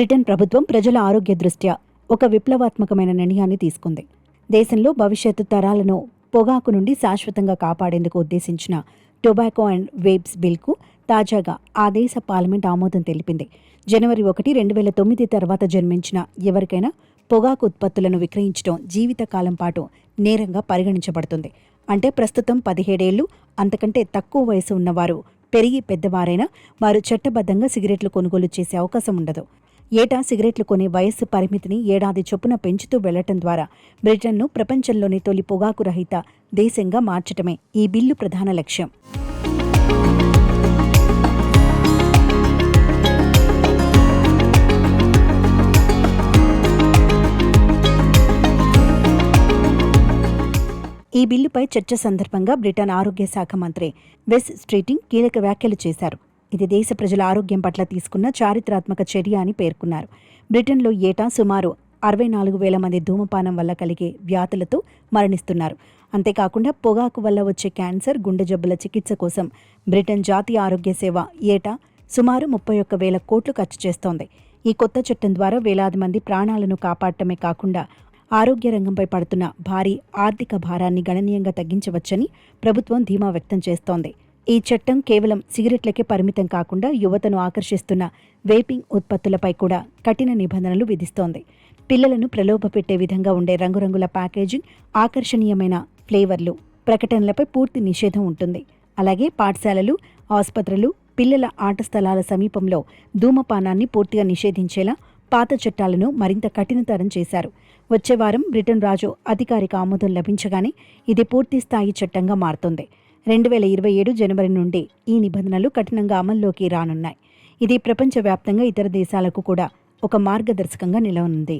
Britain ప్రభుత్వం ప్రజల ఆరోగ్య దృష్ట్యా ఒక విప్లవాత్మకమైన నిర్ణయాన్ని తీసుకుంది. దేశంలో భవిష్యత్తు తరాలను పొగాకు నుండి శాశ్వతంగా కాపాడేందుకు ఉద్దేశించిన టొబాకో అండ్ వేప్స్ బిల్కు తాజాగా ఆ దేశ పార్లమెంట్ ఆమోదం తెలిపింది. జనవరి 1, 2009 తర్వాత జన్మించిన ఎవరికైనా పొగాకు ఉత్పత్తులను విక్రయించడం జీవితకాలం పాటు నేరంగా పరిగణించబడుతుంది. అంటే ప్రస్తుతం 17 ఏళ్లు అంతకంటే తక్కువ వయసు ఉన్నవారు పెరిగి పెద్దవారైనా వారు చట్టబద్ధంగా సిగరెట్లు కొనుగోలు చేసే అవకాశం ఉండదు. ఏటా సిగరెట్లు కొనే వయస్సు పరిమితిని ఏడాది చొప్పున పెంచుతూ వెళ్లటం ద్వారా బ్రిటన్ను ప్రపంచంలోని తొలి పొగాకు రహిత దేశంగా మార్చటమే ఈ బిల్లు ప్రధాన లక్ష్యం. ఈ బిల్లుపై చర్చ సందర్భంగా బ్రిటన్ ఆరోగ్య శాఖ మంత్రి వెస్ స్ట్రీటింగ్ కీలక వ్యాఖ్యలు చేశారు. ఇది దేశ ప్రజల ఆరోగ్యం పట్ల తీసుకున్న చారిత్రాత్మక చర్య అని పేర్కొన్నారు. బ్రిటన్లో ఏటా సుమారు 64,000 మంది ధూమపానం వల్ల కలిగే వ్యాధులతో మరణిస్తున్నారు. అంతేకాకుండా పొగాకు వల్ల వచ్చే క్యాన్సర్, గుండె జబ్బుల చికిత్స కోసం బ్రిటన్ జాతీయ ఆరోగ్య సేవ ఏటా సుమారు 31,000 కోట్లు ఖర్చు చేస్తోంది. ఈ కొత్త చట్టం ద్వారా వేలాది మంది ప్రాణాలను కాపాడటమే కాకుండా ఆరోగ్య రంగంపై పడుతున్న భారీ ఆర్థిక భారాన్ని గణనీయంగా తగ్గించవచ్చని ప్రభుత్వం ధీమా వ్యక్తం చేస్తోంది. ఈ చట్టం కేవలం సిగరెట్లకే పరిమితం కాకుండా యువతను ఆకర్షిస్తున్న వేపింగ్ ఉత్పత్తులపై కూడా కఠిన నిబంధనలు విధిస్తోంది. పిల్లలను ప్రలోభపెట్టే విధంగా ఉండే రంగురంగుల ప్యాకేజింగ్, ఆకర్షణీయమైన ఫ్లేవర్లు, ప్రకటనలపై పూర్తి నిషేధం ఉంటుంది. అలాగే పాఠశాలలు, ఆసుపత్రులు, పిల్లల ఆట స్థలాల సమీపంలో ధూమపానాన్ని పూర్తిగా నిషేధించేలా పాత చట్టాలను మరింత కఠినతరం చేశారు. వచ్చే వారం బ్రిటన్ రాజు అధికారిక ఆమోదం లభించగానే ఇది పూర్తి స్థాయి చట్టంగా మారుతుంది. 2027 జనవరి నుండి ఈ నిబంధనలు కఠినంగా అమల్లోకి రానున్నాయి. ఇది ప్రపంచవ్యాప్తంగా ఇతర దేశాలకు కూడా ఒక మార్గదర్శకంగా నిలవనుంది.